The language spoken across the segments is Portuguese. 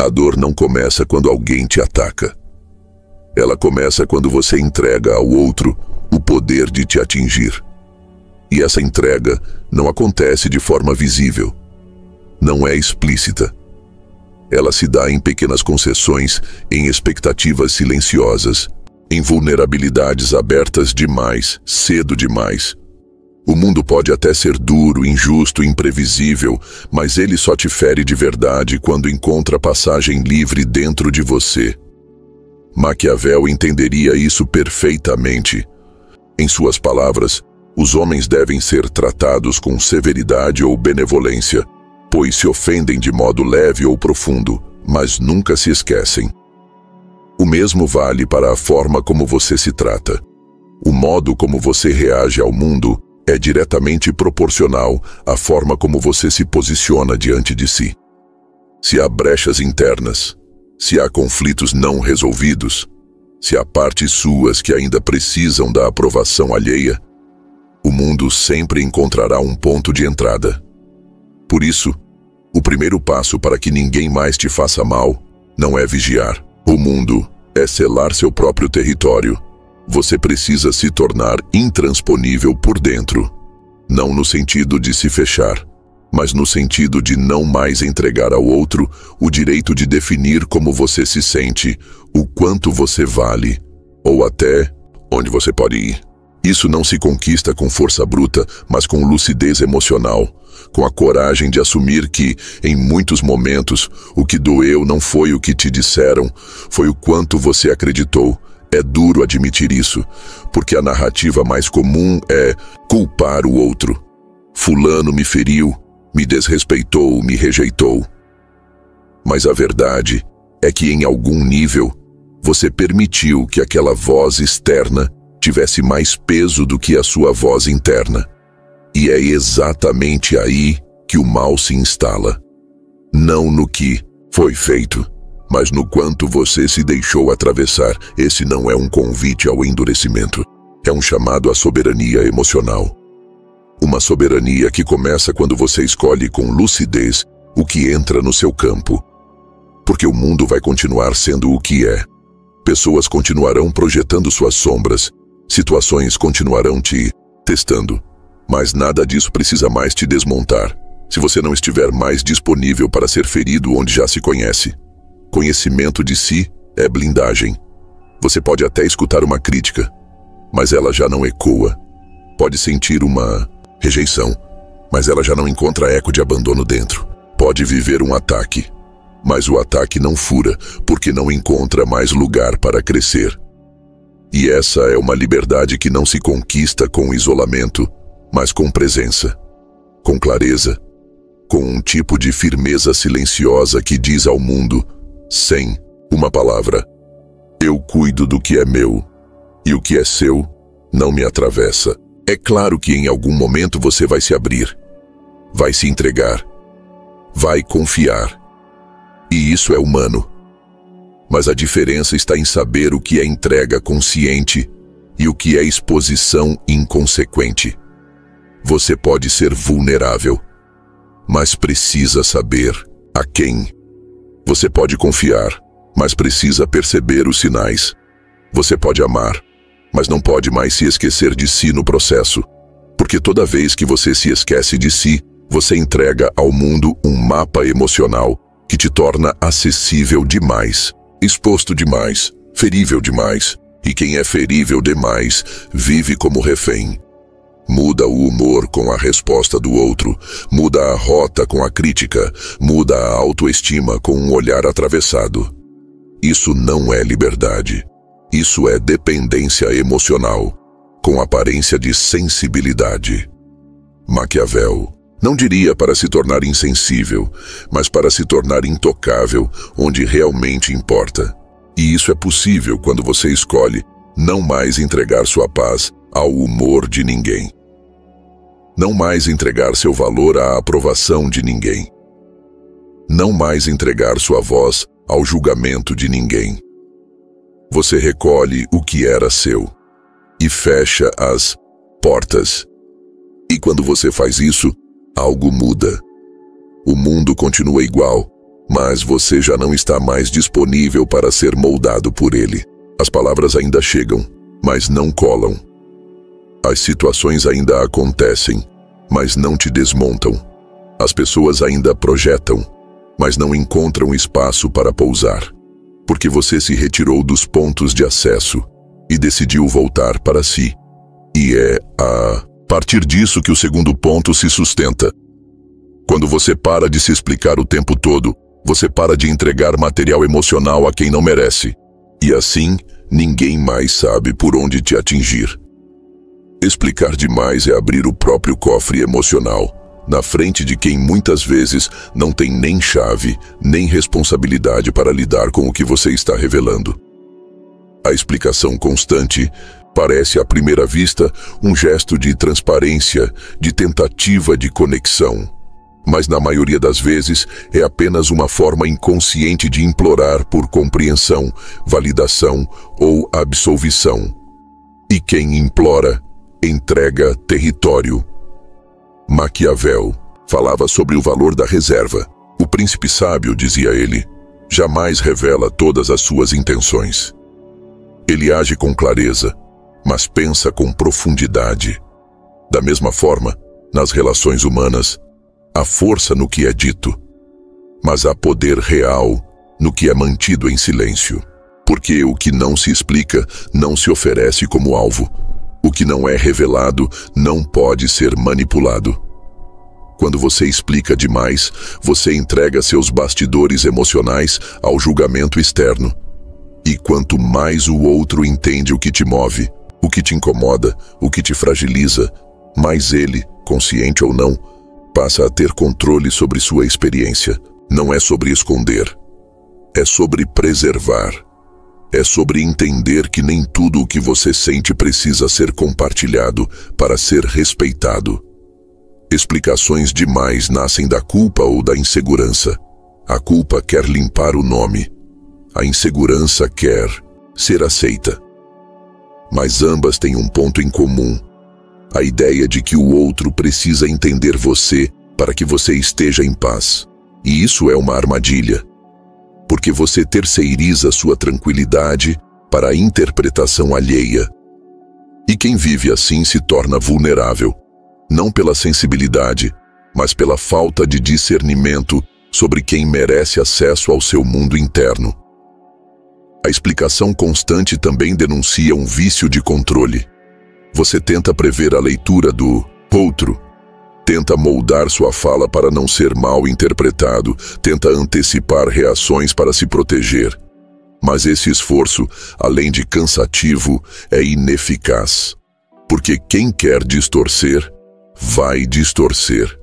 A dor não começa quando alguém te ataca. Ela começa quando você entrega ao outro o poder de te atingir. E essa entrega não acontece de forma visível. Não é explícita. Ela se dá em pequenas concessões, em expectativas silenciosas, em vulnerabilidades abertas demais, cedo demais. O mundo pode até ser duro, injusto, imprevisível, mas ele só te fere de verdade quando encontra passagem livre dentro de você. Maquiavel entenderia isso perfeitamente. Em suas palavras, os homens devem ser tratados com severidade ou benevolência, pois se ofendem de modo leve ou profundo, mas nunca se esquecem. O mesmo vale para a forma como você se trata. O modo como você reage ao mundo é diretamente proporcional à forma como você se posiciona diante de si. Se há brechas internas, se há conflitos não resolvidos, se há partes suas que ainda precisam da aprovação alheia, o mundo sempre encontrará um ponto de entrada. Por isso, o primeiro passo para que ninguém mais te faça mal não é vigiar o mundo, é selar seu próprio território. Você precisa se tornar intransponível por dentro. Não no sentido de se fechar, mas no sentido de não mais entregar ao outro o direito de definir como você se sente, o quanto você vale, ou até onde você pode ir. Isso não se conquista com força bruta, mas com lucidez emocional, com a coragem de assumir que, em muitos momentos, o que doeu não foi o que te disseram, foi o quanto você acreditou. É duro admitir isso, porque a narrativa mais comum é culpar o outro. Fulano me feriu, me desrespeitou, me rejeitou. Mas a verdade é que, em algum nível, você permitiu que aquela voz externa tivesse mais peso do que a sua voz interna. E é exatamente aí que o mal se instala. Não no que foi feito, mas no quanto você se deixou atravessar. Esse não é um convite ao endurecimento. É um chamado à soberania emocional. Uma soberania que começa quando você escolhe com lucidez o que entra no seu campo. Porque o mundo vai continuar sendo o que é. Pessoas continuarão projetando suas sombras. Situações continuarão te testando. Mas nada disso precisa mais te desmontar, se você não estiver mais disponível para ser ferido onde já se conhece. Conhecimento de si é blindagem. Você pode até escutar uma crítica, mas ela já não ecoa. Pode sentir uma rejeição, mas ela já não encontra eco de abandono dentro. Pode viver um ataque, mas o ataque não fura, porque não encontra mais lugar para crescer. E essa é uma liberdade que não se conquista com isolamento, mas com presença, com clareza, com um tipo de firmeza silenciosa que diz ao mundo, sem uma palavra: eu cuido do que é meu, e o que é seu não me atravessa. É claro que em algum momento você vai se abrir, vai se entregar, vai confiar. E isso é humano. Mas a diferença está em saber o que é entrega consciente e o que é exposição inconsequente. Você pode ser vulnerável, mas precisa saber a quem. Você pode confiar, mas precisa perceber os sinais. Você pode amar, mas não pode mais se esquecer de si no processo. Porque toda vez que você se esquece de si, você entrega ao mundo um mapa emocional que te torna acessível demais, exposto demais, ferível demais. E quem é ferível demais vive como refém. Muda o humor com a resposta do outro, muda a rota com a crítica, muda a autoestima com um olhar atravessado. Isso não é liberdade. Isso é dependência emocional, com aparência de sensibilidade. Maquiavel não diria para se tornar insensível, mas para se tornar intocável onde realmente importa. E isso é possível quando você escolhe não mais entregar sua paz ao humor de ninguém. Não mais entregar seu valor à aprovação de ninguém. Não mais entregar sua voz ao julgamento de ninguém. Você recolhe o que era seu e fecha as portas. E quando você faz isso, algo muda. O mundo continua igual, mas você já não está mais disponível para ser moldado por ele. As palavras ainda chegam, mas não colam. As situações ainda acontecem, mas não te desmontam. As pessoas ainda projetam, mas não encontram espaço para pousar, porque você se retirou dos pontos de acesso e decidiu voltar para si. E é a partir disso que o segundo ponto se sustenta. Quando você para de se explicar o tempo todo, você para de entregar material emocional a quem não merece. E assim, ninguém mais sabe por onde te atingir. Explicar demais é abrir o próprio cofre emocional, na frente de quem muitas vezes não tem nem chave, nem responsabilidade para lidar com o que você está revelando. A explicação constante parece, à primeira vista, um gesto de transparência, de tentativa de conexão. Mas na maioria das vezes é apenas uma forma inconsciente de implorar por compreensão, validação ou absolvição. E quem implora, entrega território. Maquiavel falava sobre o valor da reserva. O príncipe sábio, dizia ele, jamais revela todas as suas intenções. Ele age com clareza, mas pensa com profundidade. Da mesma forma, nas relações humanas, há força no que é dito, mas há poder real no que é mantido em silêncio. Porque o que não se explica não se oferece como alvo. O que não é revelado não pode ser manipulado. Quando você explica demais, você entrega seus bastidores emocionais ao julgamento externo. E quanto mais o outro entende o que te move, o que te incomoda, o que te fragiliza, mais ele, consciente ou não, passa a ter controle sobre sua experiência. Não é sobre esconder, é sobre preservar. É sobre entender que nem tudo o que você sente precisa ser compartilhado para ser respeitado. Explicações demais nascem da culpa ou da insegurança. A culpa quer limpar o nome. A insegurança quer ser aceita. Mas ambas têm um ponto em comum. A ideia de que o outro precisa entender você para que você esteja em paz. E isso é uma armadilha. Porque você terceiriza sua tranquilidade para a interpretação alheia. E quem vive assim se torna vulnerável, não pela sensibilidade, mas pela falta de discernimento sobre quem merece acesso ao seu mundo interno. A explicação constante também denuncia um vício de controle. Você tenta prever a leitura do outro, tenta moldar sua fala para não ser mal interpretado, tenta antecipar reações para se proteger. Mas esse esforço, além de cansativo, é ineficaz. Porque quem quer distorcer, vai distorcer.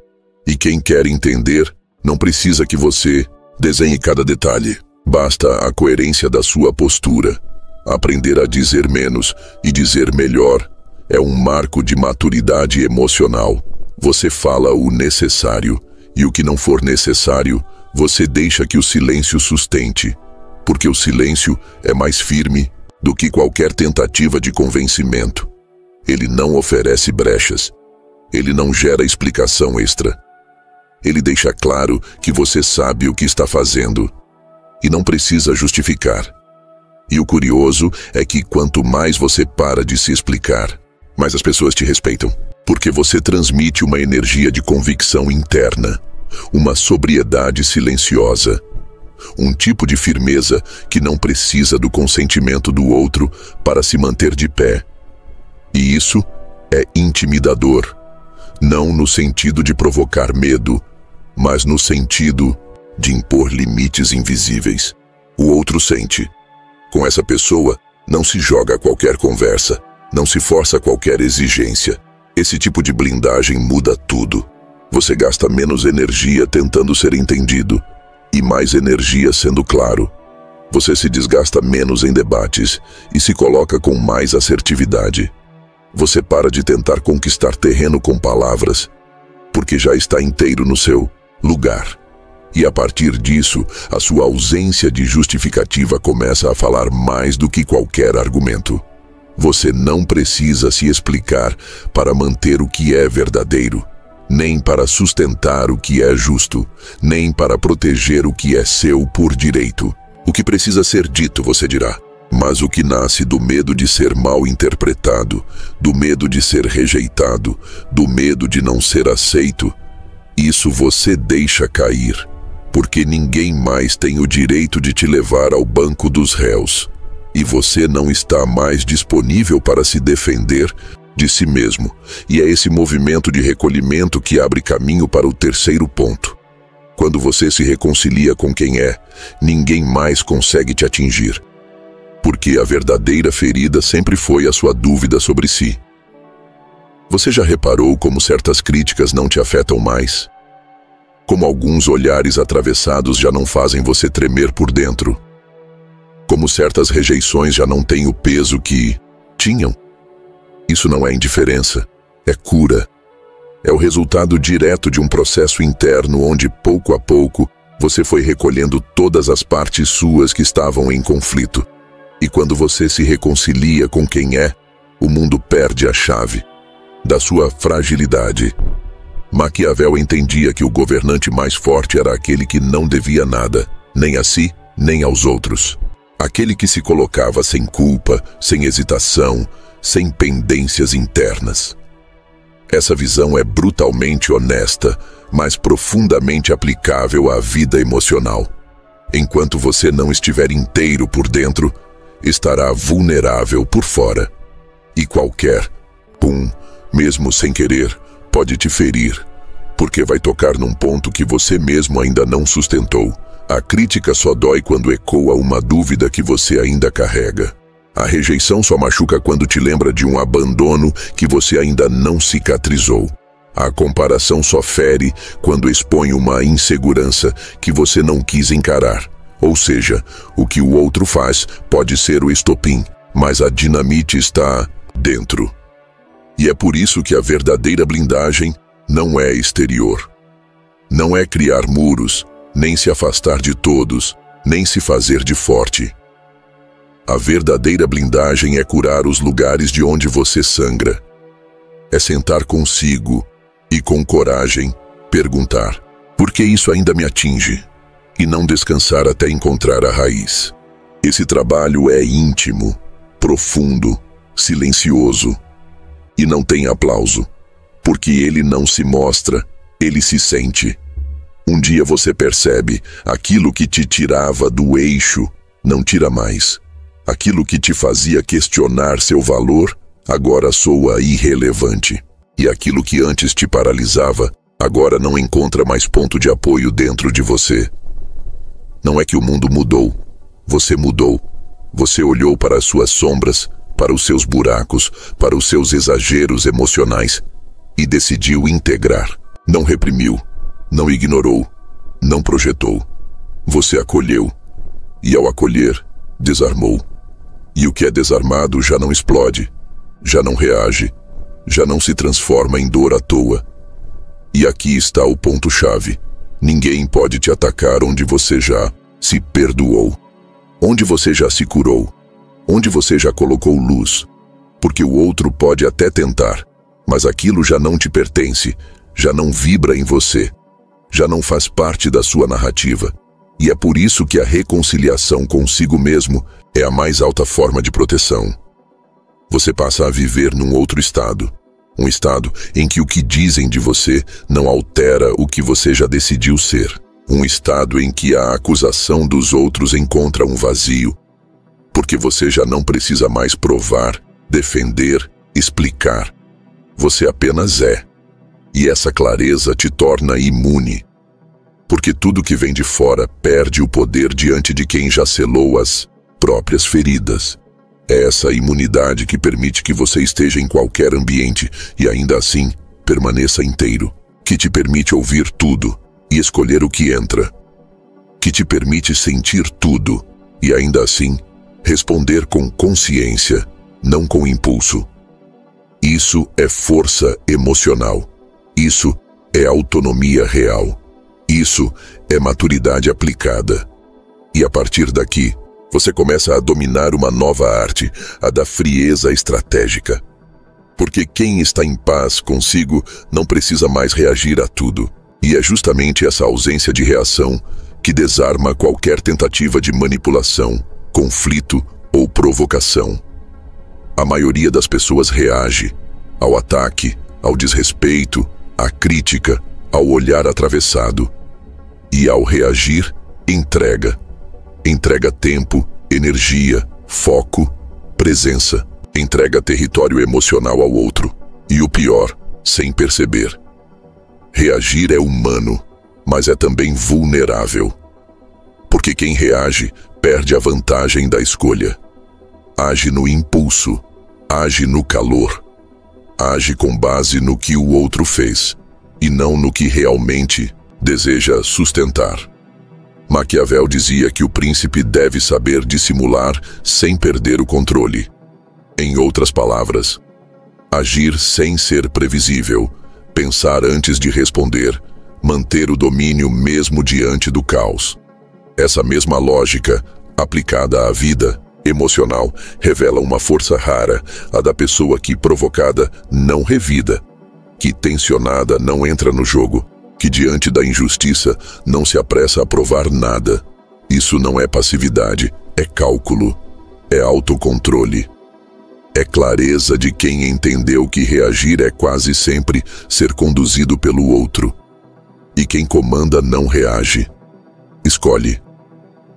E quem quer entender, não precisa que você desenhe cada detalhe. Basta a coerência da sua postura. Aprender a dizer menos e dizer melhor é um marco de maturidade emocional. Você fala o necessário, e o que não for necessário, você deixa que o silêncio sustente, porque o silêncio é mais firme do que qualquer tentativa de convencimento. Ele não oferece brechas, ele não gera explicação extra. Ele deixa claro que você sabe o que está fazendo, e não precisa justificar. E o curioso é que quanto mais você para de se explicar, mais as pessoas te respeitam. Porque você transmite uma energia de convicção interna, uma sobriedade silenciosa, um tipo de firmeza que não precisa do consentimento do outro para se manter de pé. E isso é intimidador, não no sentido de provocar medo, mas no sentido de impor limites invisíveis. O outro sente. Com essa pessoa, não se joga qualquer conversa, não se força qualquer exigência. Esse tipo de blindagem muda tudo. Você gasta menos energia tentando ser entendido e mais energia sendo claro. Você se desgasta menos em debates e se coloca com mais assertividade. Você para de tentar conquistar terreno com palavras, porque já está inteiro no seu lugar. E a partir disso, a sua ausência de justificativa começa a falar mais do que qualquer argumento. Você não precisa se explicar para manter o que é verdadeiro. nem para sustentar o que é justo, nem para proteger o que é seu por direito. O que precisa ser dito, você dirá, mas o que nasce do medo de ser mal interpretado, do medo de ser rejeitado, do medo de não ser aceito, isso você deixa cair, porque ninguém mais tem o direito de te levar ao banco dos réus, e você não está mais disponível para se defender de si mesmo, e é esse movimento de recolhimento que abre caminho para o terceiro ponto. Quando você se reconcilia com quem é, ninguém mais consegue te atingir, porque a verdadeira ferida sempre foi a sua dúvida sobre si. Você já reparou como certas críticas não te afetam mais? Como alguns olhares atravessados já não fazem você tremer por dentro? Como certas rejeições já não têm o peso que tinham? Isso não é indiferença, é cura. É o resultado direto de um processo interno onde, pouco a pouco, você foi recolhendo todas as partes suas que estavam em conflito. E quando você se reconcilia com quem é, o mundo perde a chave da sua fragilidade. Maquiavel entendia que o governante mais forte era aquele que não devia nada, nem a si, nem aos outros. Aquele que se colocava sem culpa, sem hesitação, sem pendências internas. Essa visão é brutalmente honesta, mas profundamente aplicável à vida emocional. Enquanto você não estiver inteiro por dentro, estará vulnerável por fora. E qualquer mesmo sem querer, pode te ferir, porque vai tocar num ponto que você mesmo ainda não sustentou. A crítica só dói quando ecoa uma dúvida que você ainda carrega. A rejeição só machuca quando te lembra de um abandono que você ainda não cicatrizou. A comparação só fere quando expõe uma insegurança que você não quis encarar. Ou seja, o que o outro faz pode ser o estopim, mas a dinamite está dentro. E é por isso que a verdadeira blindagem não é exterior. Não é criar muros, nem se afastar de todos, nem se fazer de forte. A verdadeira blindagem é curar os lugares de onde você sangra. É sentar consigo e, com coragem, perguntar: por que isso ainda me atinge? E não descansar até encontrar a raiz. Esse trabalho é íntimo, profundo, silencioso e não tem aplauso, porque ele não se mostra, ele se sente. Um dia você percebe, aquilo que te tirava do eixo não tira mais. Aquilo que te fazia questionar seu valor, agora soa irrelevante. E aquilo que antes te paralisava, agora não encontra mais ponto de apoio dentro de você. Não é que o mundo mudou, você mudou. Você olhou para as suas sombras, para os seus buracos, para os seus exageros emocionais e decidiu integrar. Não reprimiu, não ignorou, não projetou. Você acolheu e, ao acolher, desarmou. E o que é desarmado já não explode, já não reage, já não se transforma em dor à toa. E aqui está o ponto-chave. Ninguém pode te atacar onde você já se perdoou, onde você já se curou, onde você já colocou luz, porque o outro pode até tentar, mas aquilo já não te pertence, já não vibra em você, já não faz parte da sua narrativa. E é por isso que a reconciliação consigo mesmo é a mais alta forma de proteção. Você passa a viver num outro estado, um estado em que o que dizem de você não altera o que você já decidiu ser, um estado em que a acusação dos outros encontra um vazio, porque você já não precisa mais provar, defender, explicar. Você apenas é. E essa clareza te torna imune. Porque tudo que vem de fora perde o poder diante de quem já selou as próprias feridas. É essa imunidade que permite que você esteja em qualquer ambiente e ainda assim permaneça inteiro. Que te permite ouvir tudo e escolher o que entra. Que te permite sentir tudo e ainda assim responder com consciência, não com impulso. Isso é força emocional. Isso é autonomia real. Isso é maturidade aplicada. E a partir daqui, você começa a dominar uma nova arte, a da frieza estratégica. Porque quem está em paz consigo não precisa mais reagir a tudo. E é justamente essa ausência de reação que desarma qualquer tentativa de manipulação, conflito ou provocação. A maioria das pessoas reage ao ataque, ao desrespeito, à crítica, ao olhar atravessado. E ao reagir, entrega. Entrega tempo, energia, foco, presença. Entrega território emocional ao outro. E o pior, sem perceber. Reagir é humano, mas é também vulnerável. Porque quem reage perde a vantagem da escolha. Age no impulso, age no calor. Age com base no que o outro fez, e não no que realmente deseja sustentar. Maquiavel dizia que o príncipe deve saber dissimular sem perder o controle. Em outras palavras, agir sem ser previsível, pensar antes de responder, manter o domínio mesmo diante do caos. Essa mesma lógica, aplicada à vida emocional, revela uma força rara, a da pessoa que, provocada, não revida, que, tensionada, não entra no jogo, que, diante da injustiça, não se apressa a provar nada. Isso não é passividade, é cálculo, é autocontrole. É clareza de quem entendeu que reagir é quase sempre ser conduzido pelo outro. E quem comanda não reage. Escolhe.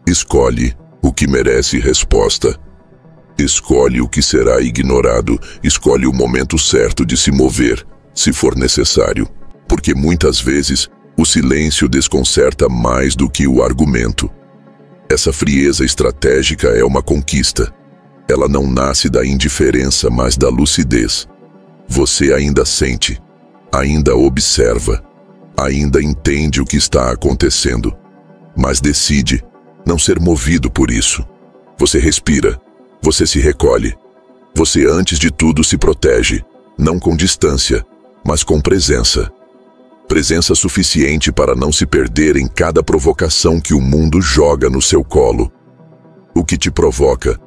Escolhe o que merece resposta. Escolhe o que será ignorado. Escolhe o momento certo de se mover, se for necessário. Porque muitas vezes o silêncio desconcerta mais do que o argumento. Essa frieza estratégica é uma conquista. Ela não nasce da indiferença, mas da lucidez. Você ainda sente, ainda observa, ainda entende o que está acontecendo, mas decide não ser movido por isso. Você respira, você se recolhe. Você, antes de tudo, se protege, não com distância, mas com presença. Presença suficiente para não se perder em cada provocação que o mundo joga no seu colo. O que te provoca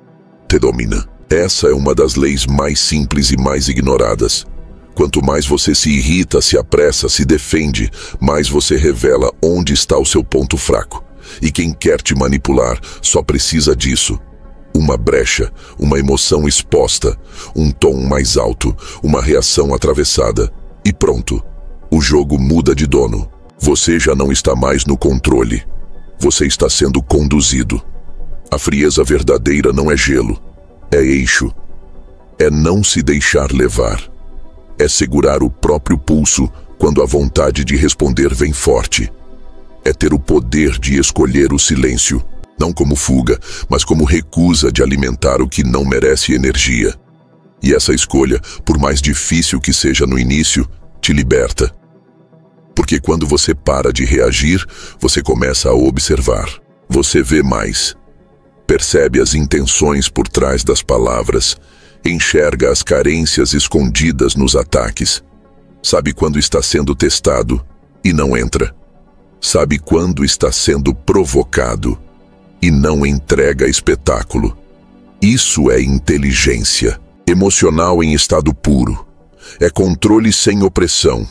te domina. Essa é uma das leis mais simples e mais ignoradas. Quanto mais você se irrita, se apressa, se defende, mais você revela onde está o seu ponto fraco. E quem quer te manipular só precisa disso. Uma brecha, uma emoção exposta, um tom mais alto, uma reação atravessada. E pronto, o jogo muda de dono. Você já não está mais no controle. Você está sendo conduzido. A frieza verdadeira não é gelo, é eixo. É não se deixar levar. É segurar o próprio pulso quando a vontade de responder vem forte. É ter o poder de escolher o silêncio, não como fuga, mas como recusa de alimentar o que não merece energia. E essa escolha, por mais difícil que seja no início, te liberta. Porque quando você para de reagir, você começa a observar. Você vê mais. Percebe as intenções por trás das palavras, enxerga as carências escondidas nos ataques. Sabe quando está sendo testado e não entra. Sabe quando está sendo provocado e não entrega espetáculo. Isso é inteligência, emocional em estado puro. É controle sem opressão.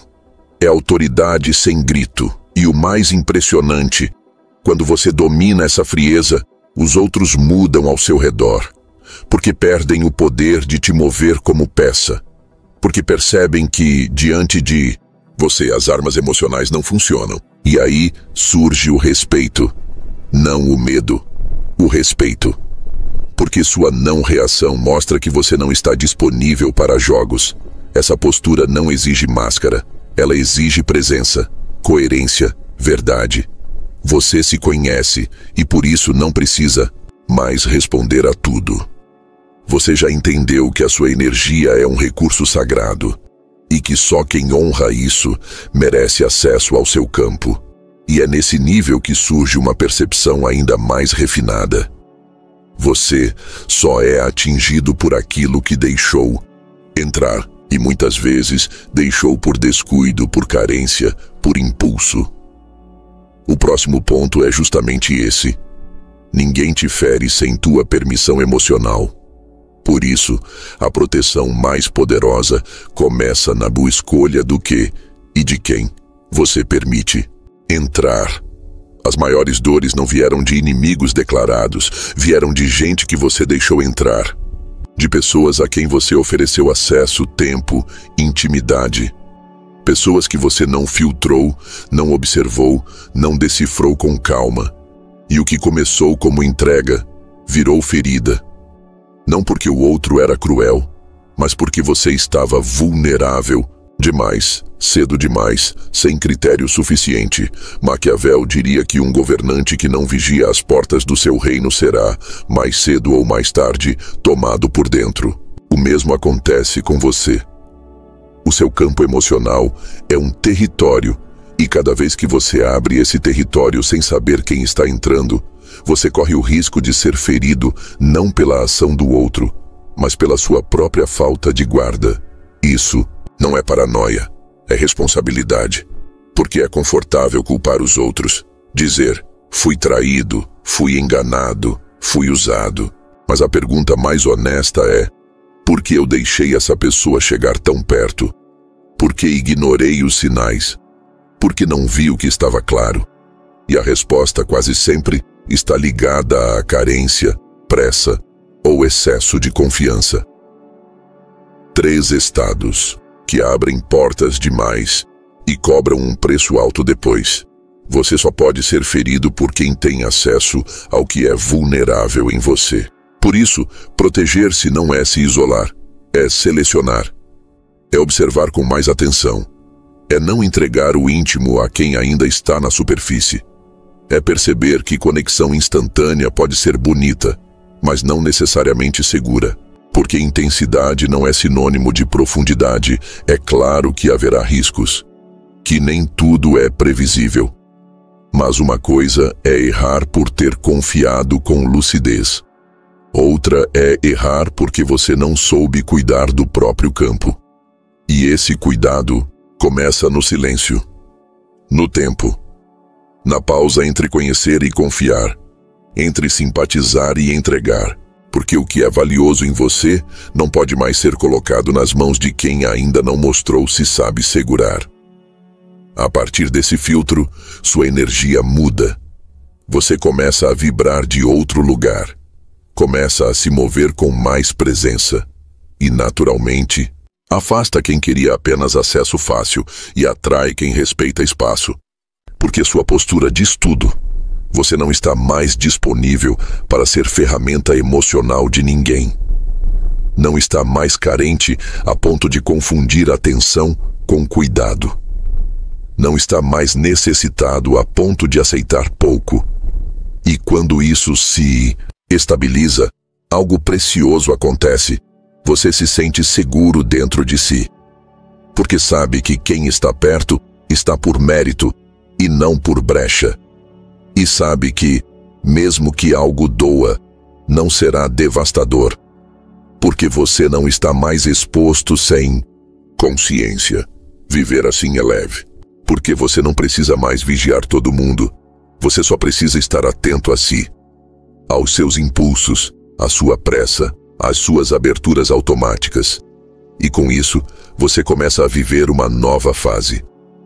É autoridade sem grito. E o mais impressionante, quando você domina essa frieza, os outros mudam ao seu redor, porque perdem o poder de te mover como peça, porque percebem que, diante de você, as armas emocionais não funcionam. E aí surge o respeito, não o medo, o respeito. Porque sua não reação mostra que você não está disponível para jogos. Essa postura não exige máscara, ela exige presença, coerência, verdade. Você se conhece e por isso não precisa mais responder a tudo. Você já entendeu que a sua energia é um recurso sagrado e que só quem honra isso merece acesso ao seu campo. E é nesse nível que surge uma percepção ainda mais refinada. Você só é atingido por aquilo que deixou entrar e muitas vezes deixou por descuido, por carência, por impulso. O próximo ponto é justamente esse. Ninguém te fere sem tua permissão emocional. Por isso, a proteção mais poderosa começa na boa escolha do que e de quem você permite entrar. As maiores dores não vieram de inimigos declarados, vieram de gente que você deixou entrar. De pessoas a quem você ofereceu acesso, tempo, intimidade. Pessoas que você não filtrou, não observou, não decifrou com calma. E o que começou como entrega, virou ferida. Não porque o outro era cruel, mas porque você estava vulnerável demais, cedo demais, sem critério suficiente. Maquiavel diria que um governante que não vigia as portas do seu reino será, mais cedo ou mais tarde, tomado por dentro. O mesmo acontece com você. O seu campo emocional é um território, e cada vez que você abre esse território sem saber quem está entrando, você corre o risco de ser ferido não pela ação do outro, mas pela sua própria falta de guarda. Isso não é paranoia, é responsabilidade. Porque é confortável culpar os outros, dizer, fui traído, fui enganado, fui usado. Mas a pergunta mais honesta é, por que eu deixei essa pessoa chegar tão perto? Por que ignorei os sinais? Por que não vi o que estava claro? E a resposta quase sempre está ligada à carência, pressa ou excesso de confiança. 3 estados que abrem portas demais e cobram um preço alto depois. Você só pode ser ferido por quem tem acesso ao que é vulnerável em você. Por isso, proteger-se não é se isolar, é selecionar. É observar com mais atenção. É não entregar o íntimo a quem ainda está na superfície. É perceber que conexão instantânea pode ser bonita, mas não necessariamente segura. Porque intensidade não é sinônimo de profundidade, é claro que haverá riscos. Que nem tudo é previsível. Mas uma coisa é errar por ter confiado com lucidez. Outra é errar porque você não soube cuidar do próprio campo. E esse cuidado começa no silêncio, no tempo, na pausa entre conhecer e confiar, entre simpatizar e entregar, porque o que é valioso em você não pode mais ser colocado nas mãos de quem ainda não mostrou se sabe segurar. A partir desse filtro, sua energia muda. Você começa a vibrar de outro lugar, começa a se mover com mais presença e, naturalmente, afasta quem queria apenas acesso fácil e atrai quem respeita espaço. Porque sua postura diz tudo. Você não está mais disponível para ser ferramenta emocional de ninguém. Não está mais carente a ponto de confundir atenção com cuidado. Não está mais necessitado a ponto de aceitar pouco. E quando isso se estabiliza, algo precioso acontece. Você se sente seguro dentro de si. Porque sabe que quem está perto está por mérito e não por brecha. E sabe que, mesmo que algo doa, não será devastador. Porque você não está mais exposto sem consciência. Viver assim é leve. Porque você não precisa mais vigiar todo mundo. Você só precisa estar atento a si, aos seus impulsos, à sua pressa, às suas aberturas automáticas. E com isso, você começa a viver uma nova fase,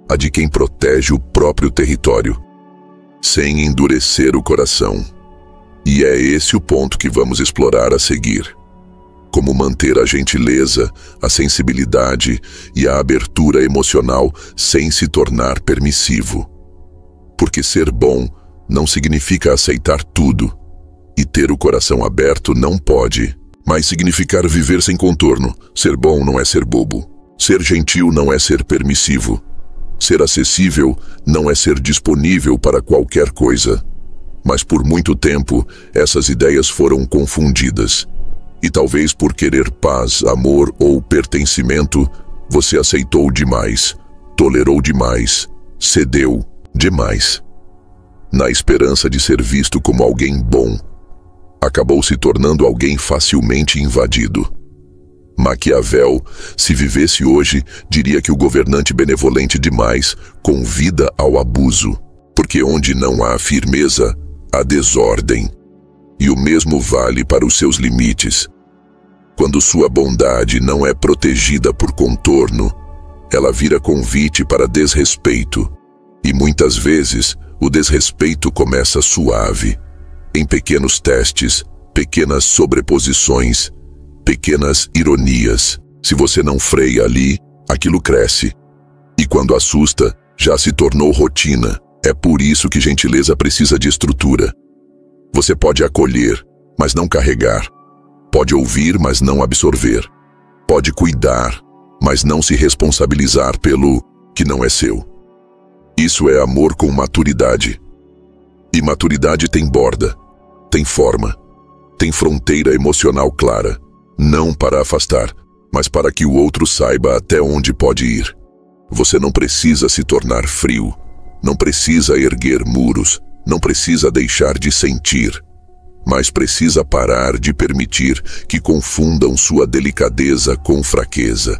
a de quem protege o próprio território, sem endurecer o coração. E é esse o ponto que vamos explorar a seguir. Como manter a gentileza, a sensibilidade e a abertura emocional sem se tornar permissivo. Porque ser bom não significa aceitar tudo, e ter o coração aberto não pode, mas significar viver sem contorno. Ser bom não é ser bobo. Ser gentil não é ser permissivo. Ser acessível não é ser disponível para qualquer coisa. Mas por muito tempo, essas ideias foram confundidas. E talvez por querer paz, amor ou pertencimento, você aceitou demais, tolerou demais, cedeu demais. Na esperança de ser visto como alguém bom, acabou se tornando alguém facilmente invadido. Maquiavel, se vivesse hoje, diria que o governante benevolente demais convida ao abuso, porque onde não há firmeza, há desordem. E o mesmo vale para os seus limites. Quando sua bondade não é protegida por contorno, ela vira convite para desrespeito. E muitas vezes, o desrespeito começa suave, em pequenos testes, pequenas sobreposições, pequenas ironias. Se você não freia ali, aquilo cresce. E quando assusta, já se tornou rotina. É por isso que gentileza precisa de estrutura. Você pode acolher, mas não carregar. Pode ouvir, mas não absorver. Pode cuidar, mas não se responsabilizar pelo que não é seu. Isso é amor com maturidade. E maturidade tem borda, tem forma, tem fronteira emocional clara. Não para afastar, mas para que o outro saiba até onde pode ir. Você não precisa se tornar frio, não precisa erguer muros, não precisa deixar de sentir, mas precisa parar de permitir que confundam sua delicadeza com fraqueza,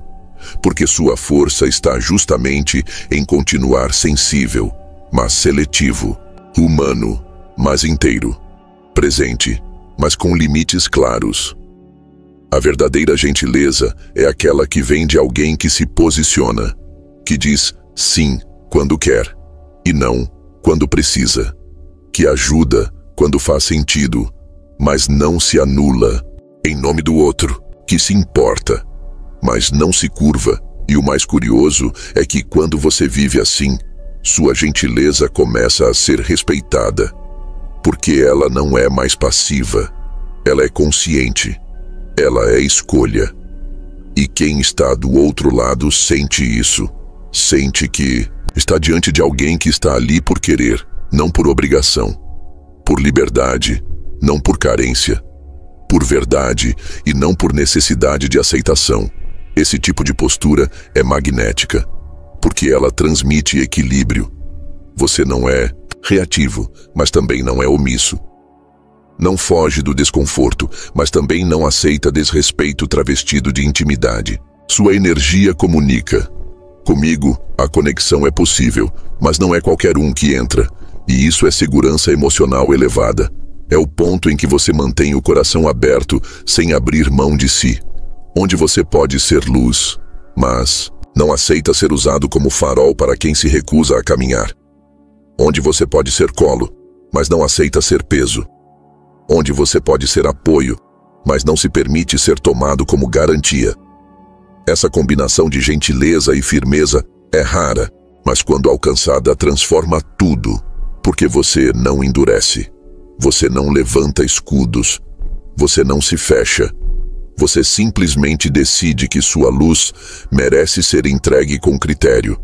porque sua força está justamente em continuar sensível, mas seletivo, humano, mas inteiro, presente, mas com limites claros. A verdadeira gentileza é aquela que vem de alguém que se posiciona, que diz sim quando quer e não quando precisa, que ajuda quando faz sentido, mas não se anula em nome do outro, que se importa, mas não se curva. E o mais curioso é que quando você vive assim, sua gentileza começa a ser respeitada, porque ela não é mais passiva, ela é consciente, ela é escolha. E quem está do outro lado sente isso, sente que está diante de alguém que está ali por querer, não por obrigação, por liberdade, não por carência, por verdade e não por necessidade de aceitação. Esse tipo de postura é magnética, porque ela transmite equilíbrio. Você não é reativo, mas também não é omisso. Não foge do desconforto, mas também não aceita desrespeito travestido de intimidade. Sua energia comunica. Comigo, a conexão é possível, mas não é qualquer um que entra. E isso é segurança emocional elevada. É o ponto em que você mantém o coração aberto sem abrir mão de si. Onde você pode ser luz, mas não aceita ser usado como farol para quem se recusa a caminhar. Onde você pode ser colo, mas não aceita ser peso. Onde você pode ser apoio, mas não se permite ser tomado como garantia. Essa combinação de gentileza e firmeza é rara, mas quando alcançada transforma tudo, porque você não endurece, você não levanta escudos, você não se fecha, você simplesmente decide que sua luz merece ser entregue com critério,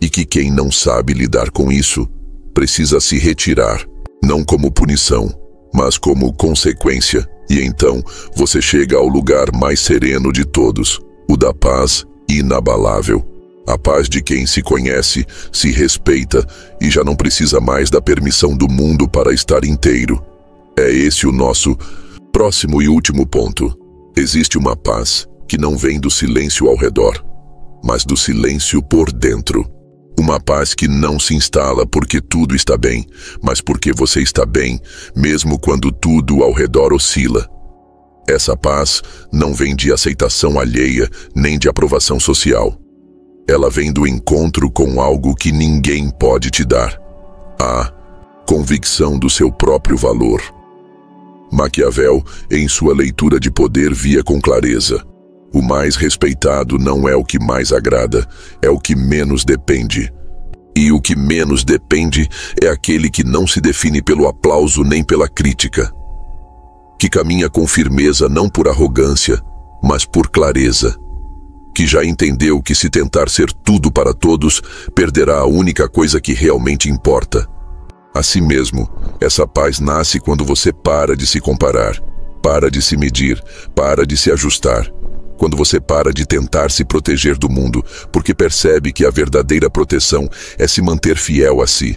e que quem não sabe lidar com isso precisa se retirar, não como punição, mas como consequência. E então você chega ao lugar mais sereno de todos, o da paz inabalável. A paz de quem se conhece, se respeita e já não precisa mais da permissão do mundo para estar inteiro. É esse o nosso próximo e último ponto. Existe uma paz que não vem do silêncio ao redor, mas do silêncio por dentro. Uma paz que não se instala porque tudo está bem, mas porque você está bem, mesmo quando tudo ao redor oscila. Essa paz não vem de aceitação alheia, nem de aprovação social. Ela vem do encontro com algo que ninguém pode te dar. A convicção do seu próprio valor. Maquiavel, em sua leitura de poder, via com clareza: o mais respeitado não é o que mais agrada, é o que menos depende. E o que menos depende é aquele que não se define pelo aplauso nem pela crítica. Que caminha com firmeza não por arrogância, mas por clareza. Que já entendeu que se tentar ser tudo para todos, perderá a única coisa que realmente importa: a si mesmo. Essa paz nasce quando você para de se comparar, para de se medir, para de se ajustar. Quando você para de tentar se proteger do mundo, porque percebe que a verdadeira proteção é se manter fiel a si.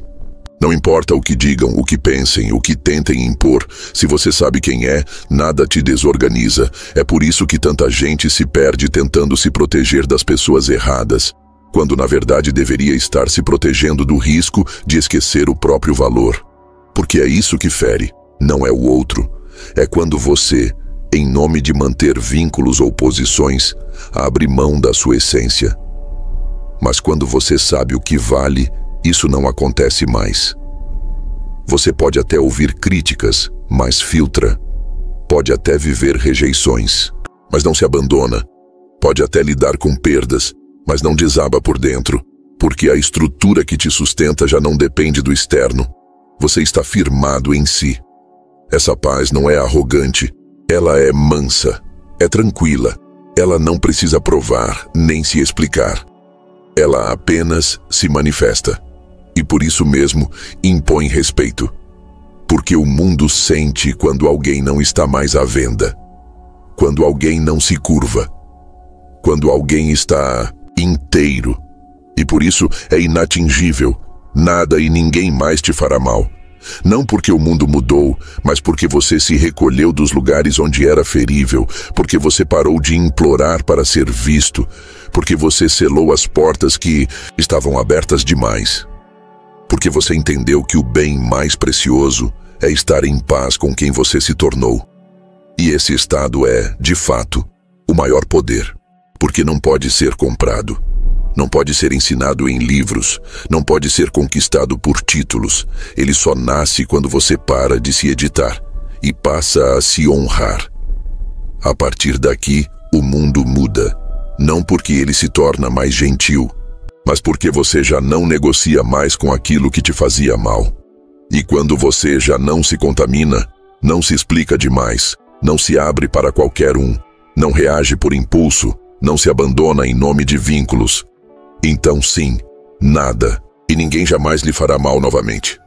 Não importa o que digam, o que pensem, o que tentem impor, se você sabe quem é, nada te desorganiza. É por isso que tanta gente se perde tentando se proteger das pessoas erradas, quando na verdade deveria estar se protegendo do risco de esquecer o próprio valor. Porque é isso que fere, não é o outro. É quando você em nome de manter vínculos ou posições, abre mão da sua essência. Mas quando você sabe o que vale, isso não acontece mais. Você pode até ouvir críticas, mas filtra. Pode até viver rejeições, mas não se abandona. Pode até lidar com perdas, mas não desaba por dentro, porque a estrutura que te sustenta já não depende do externo. Você está firmado em si. Essa paz não é arrogante, ela é mansa, é tranquila. Ela não precisa provar, nem se explicar. Ela apenas se manifesta. E por isso mesmo impõe respeito. Porque o mundo sente quando alguém não está mais à venda. Quando alguém não se curva. Quando alguém está inteiro. E por isso é inatingível. Nada e ninguém mais te fará mal. Não porque o mundo mudou, mas porque você se recolheu dos lugares onde era ferível, porque você parou de implorar para ser visto, porque você selou as portas que estavam abertas demais. Porque você entendeu que o bem mais precioso é estar em paz com quem você se tornou. E esse estado é, de fato, o maior poder, porque não pode ser comprado. Não pode ser ensinado em livros, não pode ser conquistado por títulos. Ele só nasce quando você para de se editar e passa a se honrar. A partir daqui, o mundo muda, não porque ele se torna mais gentil, mas porque você já não negocia mais com aquilo que te fazia mal. E quando você já não se contamina, não se explica demais, não se abre para qualquer um, não reage por impulso, não se abandona em nome de vínculos, então sim, nada, e ninguém jamais lhe fará mal novamente.